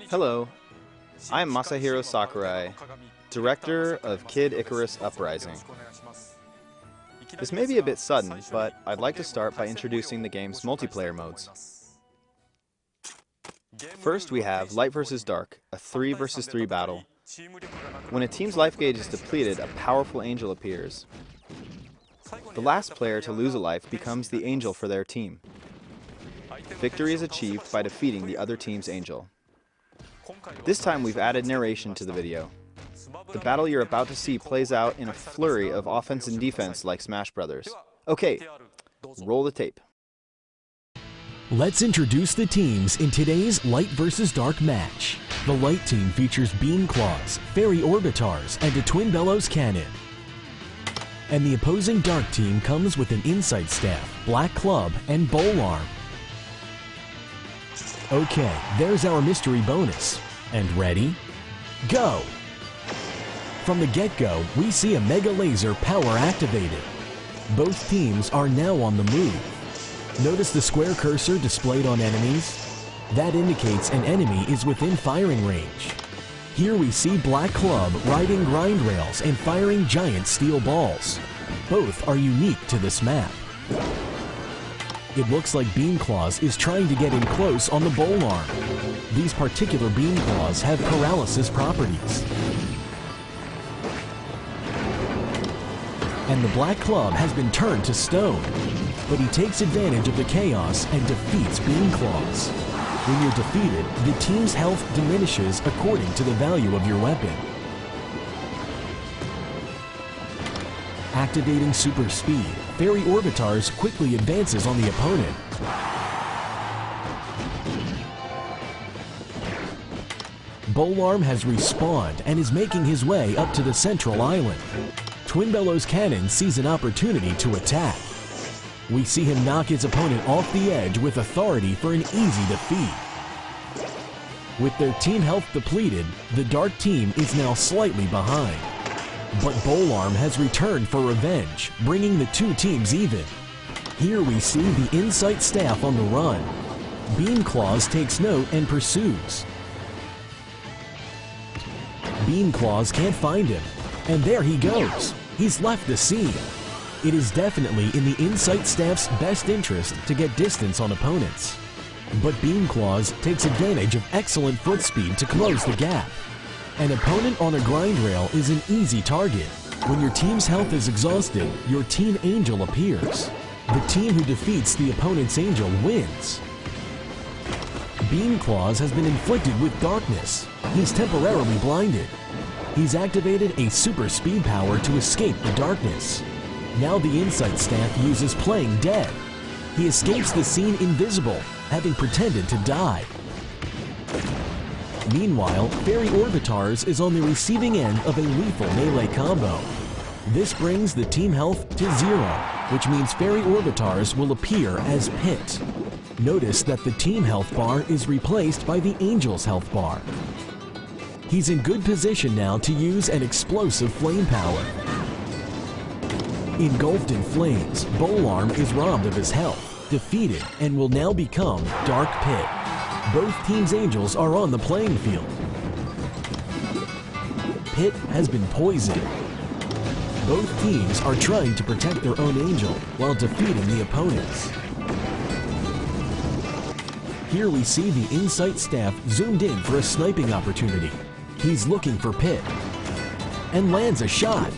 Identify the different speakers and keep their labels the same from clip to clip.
Speaker 1: Hello, I'm Masahiro Sakurai, director of Kid Icarus Uprising. This may be a bit sudden, but I'd like to start by introducing the game's multiplayer modes. First we have Light vs. Dark, a 3 vs. 3 battle. When a team's life gauge is depleted, a powerful angel appears. The last player to lose a life becomes the angel for their team. Victory is achieved by defeating the other team's angel. This time we've added narration to the video. The battle you're about to see plays out in a flurry of offense and defense like Smash Brothers. Okay, roll the tape.
Speaker 2: Let's introduce the teams in today's Light vs. Dark match. The Light team features Beam Claws, Fairy Orbitars, and a Twin Bellows Cannon. And the opposing Dark team comes with an Insight Staff, Black Club, and Bowl Arm. Okay, there's our mystery bonus. And ready? Go! From the get-go, we see a Mega Laser power activated. Both teams are now on the move. Notice the square cursor displayed on enemies? That indicates an enemy is within firing range. Here we see Black Club riding grind rails and firing giant steel balls. Both are unique to this map. It looks like Beam Claws is trying to get in close on the Bowl Arm. These particular Beam Claws have paralysis properties. And the Black Club has been turned to stone, but he takes advantage of the chaos and defeats Beam Claws. When you're defeated, the team's health diminishes according to the value of your weapon. Activating super speed, Fairy Orbitars quickly advances on the opponent. Bowl Arm has respawned and is making his way up to the central island. Twin Bellows Cannon sees an opportunity to attack. We see him knock his opponent off the edge with authority for an easy defeat. With their team health depleted, the Dark team is now slightly behind. But Bowl Arm has returned for revenge, bringing the two teams even. Here we see the Insight Staff on the run. Beam Claws takes note and pursues. Beam Claws can't find him, and there he goes. He's left the scene. It is definitely in the Insight Staff's best interest to get distance on opponents. But Beam Claws takes advantage of excellent foot speed to close the gap. An opponent on a grind rail is an easy target. When your team's health is exhausted, your team angel appears. The team who defeats the opponent's angel wins. Beam Claws has been inflicted with darkness. He's temporarily blinded. He's activated a super speed power to escape the darkness. Now the Insight Staff uses Playing Dead. He escapes the scene invisible, having pretended to die. Meanwhile, Fairy Orbitars is on the receiving end of a lethal melee combo. This brings the team health to 0, which means Fairy Orbitars will appear as Pit. Notice that the team health bar is replaced by the Angel's health bar. He's in good position now to use an explosive flame power. Engulfed in flames, Bowl Arm is robbed of his health, defeated, and will now become Dark Pit. Both teams' angels are on the playing field. Pit has been poisoned. Both teams are trying to protect their own angel while defeating the opponents. Here we see the Insight Staff zoomed in for a sniping opportunity. He's looking for Pit and lands a shot.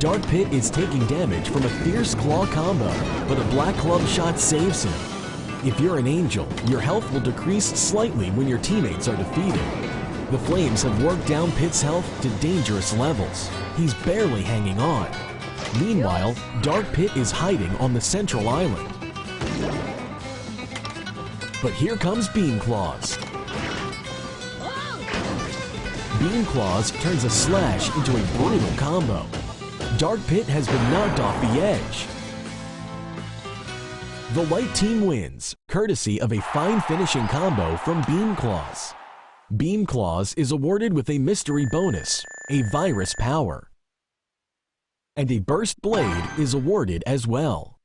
Speaker 2: Dark Pit is taking damage from a fierce claw combo, but a Black Club shot saves him. If you're an angel, your health will decrease slightly when your teammates are defeated. The flames have worked down Pit's health to dangerous levels. He's barely hanging on. Meanwhile, Dark Pit is hiding on the central island. But here comes Beam Claws. Beam Claws turns a slash into a brutal combo. Dark Pit has been knocked off the edge. The Light team wins, courtesy of a fine finishing combo from Beam Claws. Beam Claws is awarded with a mystery bonus, a virus power. And a burst blade is awarded as well.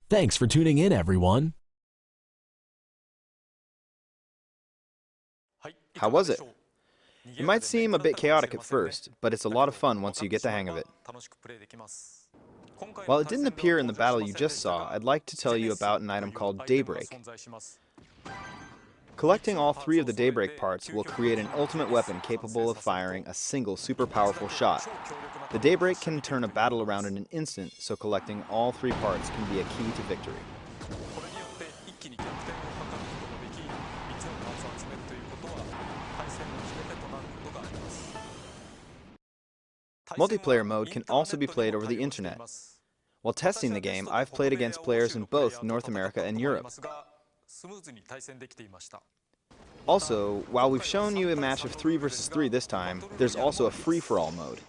Speaker 2: Thanks for tuning in, everyone.
Speaker 1: How was it? It might seem a bit chaotic at first, but it's a lot of fun once you get the hang of it. While it didn't appear in the battle you just saw, I'd like to tell you about an item called Daybreak. Collecting all 3 of the Daybreak parts will create an ultimate weapon capable of firing a single super powerful shot. The Daybreak can turn a battle around in an instant, so collecting all 3 parts can be a key to victory. Multiplayer mode can also be played over the internet. While testing the game, I've played against players in both North America and Europe. Also, while we've shown you a match of 3 versus 3 this time, there's also a free-for-all mode.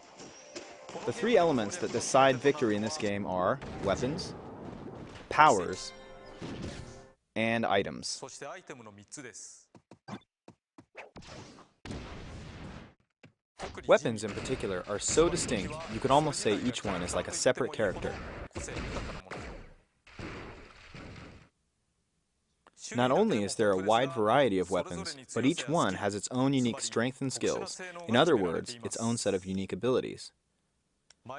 Speaker 1: The 3 elements that decide victory in this game are weapons, powers, and items. Weapons in particular are so distinct, you could almost say each one is like a separate character. Not only is there a wide variety of weapons, but each one has its own unique strength and skills. In other words, its own set of unique abilities.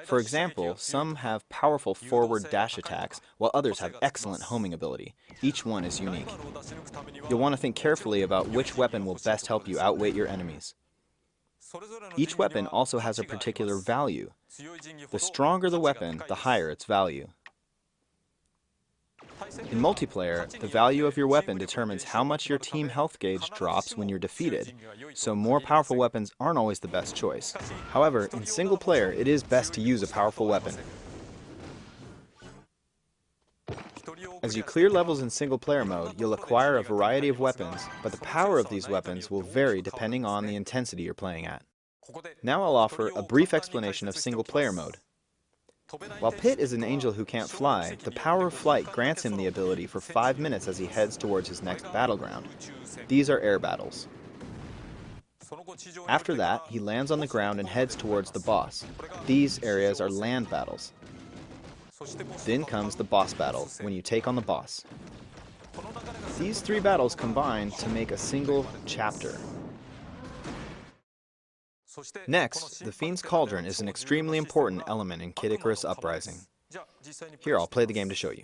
Speaker 1: For example, some have powerful forward dash attacks, while others have excellent homing ability. Each one is unique. You'll want to think carefully about which weapon will best help you outwit your enemies. Each weapon also has a particular value. The stronger the weapon, the higher its value. In multiplayer, the value of your weapon determines how much your team health gauge drops when you're defeated, so more powerful weapons aren't always the best choice. However, in single player, it is best to use a powerful weapon. As you clear levels in single player mode, you'll acquire a variety of weapons, but the power of these weapons will vary depending on the intensity you're playing at. Now I'll offer a brief explanation of single player mode. While Pit is an angel who can't fly, the power of flight grants him the ability for 5 minutes as he heads towards his next battleground. These are air battles. After that, he lands on the ground and heads towards the boss. These areas are land battles. Then comes the boss battle, when you take on the boss. These 3 battles combine to make a single chapter. Next, the Fiends' cauldron is an extremely important element in Icarus Uprising. Here, I'll play the game to show you.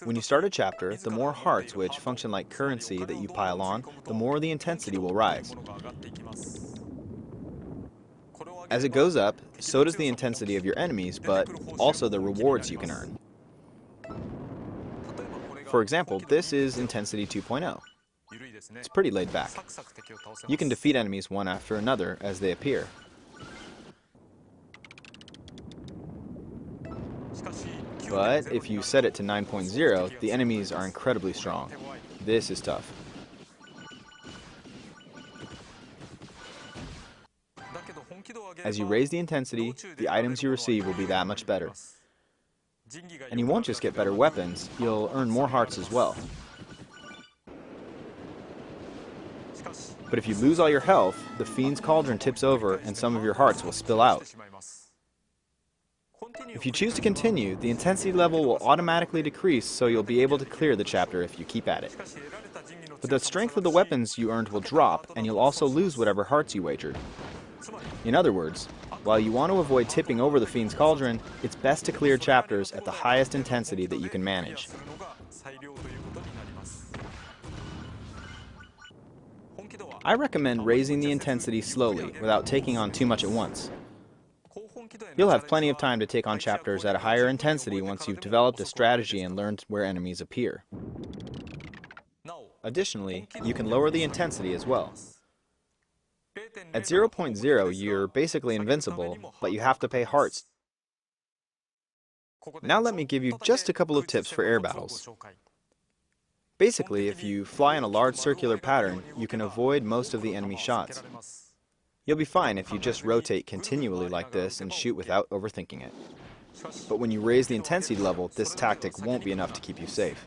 Speaker 1: When you start a chapter, the more hearts, which function like currency, that you pile on, the more the intensity will rise. As it goes up, so does the intensity of your enemies, but also the rewards you can earn. For example, this is Intensity 2.0. It's pretty laid back. You can defeat enemies one after another as they appear. But if you set it to 9.0, the enemies are incredibly strong. This is tough. As you raise the intensity, the items you receive will be that much better. And you won't just get better weapons, you'll earn more hearts as well. But if you lose all your health, the Fiend's cauldron tips over and some of your hearts will spill out. If you choose to continue, the intensity level will automatically decrease, so you'll be able to clear the chapter if you keep at it. But the strength of the weapons you earned will drop, and you'll also lose whatever hearts you wagered. In other words, while you want to avoid tipping over the Fiend's cauldron, it's best to clear chapters at the highest intensity that you can manage. I recommend raising the intensity slowly, without taking on too much at once. You'll have plenty of time to take on chapters at a higher intensity once you've developed a strategy and learned where enemies appear. Additionally, you can lower the intensity as well. At 0.0, you're basically invincible, but you have to pay hearts. Now let me give you just a couple of tips for air battles. Basically, if you fly in a large circular pattern, you can avoid most of the enemy shots. You'll be fine if you just rotate continually like this and shoot without overthinking it. But when you raise the intensity level, this tactic won't be enough to keep you safe.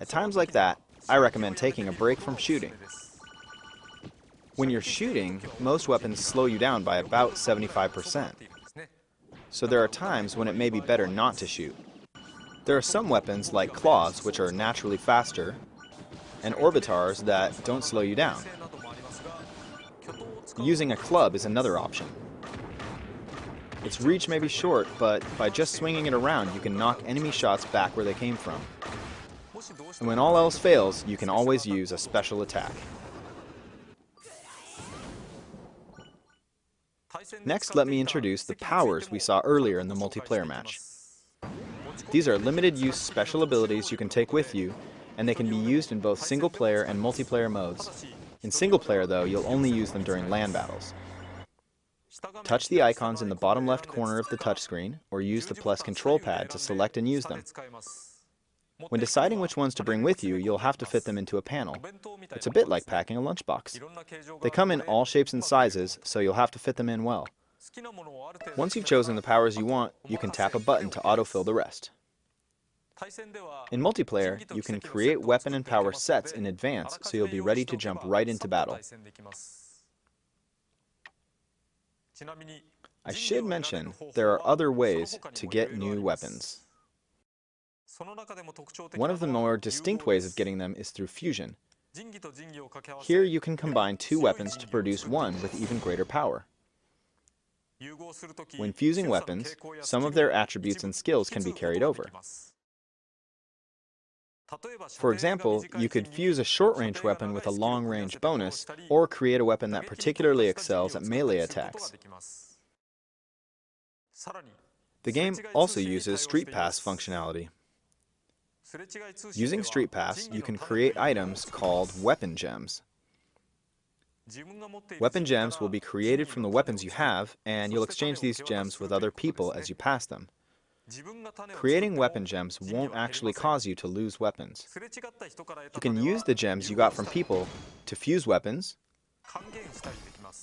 Speaker 1: At times like that, I recommend taking a break from shooting. When you're shooting, most weapons slow you down by about 75%. So there are times when it may be better not to shoot. There are some weapons, like claws, which are naturally faster, and orbitars that don't slow you down. Using a club is another option. Its reach may be short, but by just swinging it around, you can knock enemy shots back where they came from. And when all else fails, you can always use a special attack. Next, let me introduce the powers we saw earlier in the multiplayer match. These are limited-use special abilities you can take with you, and they can be used in both single-player and multiplayer modes. In single-player, though, you'll only use them during LAN battles. Touch the icons in the bottom left corner of the touchscreen, or use the plus control pad to select and use them. When deciding which ones to bring with you, you'll have to fit them into a panel. It's a bit like packing a lunchbox. They come in all shapes and sizes, so you'll have to fit them in well. Once you've chosen the powers you want, you can tap a button to autofill the rest. In multiplayer, you can create weapon and power sets in advance, so you'll be ready to jump right into battle. I should mention, there are other ways to get new weapons. One of the more distinct ways of getting them is through fusion. Here you can combine two weapons to produce one with even greater power. When fusing weapons, some of their attributes and skills can be carried over. For example, you could fuse a short-range weapon with a long-range bonus, or create a weapon that particularly excels at melee attacks. The game also uses Streetpass functionality. Using Streetpass, you can create items called weapon gems. Weapon gems will be created from the weapons you have, and you'll exchange these gems with other people as you pass them. Creating weapon gems won't actually cause you to lose weapons. You can use the gems you got from people to fuse weapons,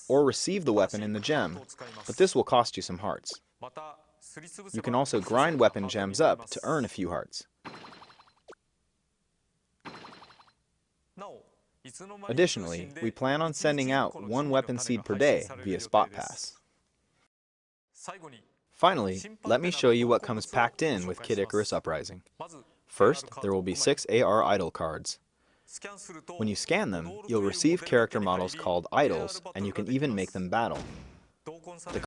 Speaker 1: or receive the weapon in the gem, but this will cost you some hearts. You can also grind weapon gems up to earn a few hearts. Additionally, we plan on sending out one weapon seed per day via Spotpass. Finally, let me show you what comes packed in with Kid Icarus Uprising. First, there will be 6 AR idol cards. When you scan them, you'll receive character models called idols, and you can even make them battle. The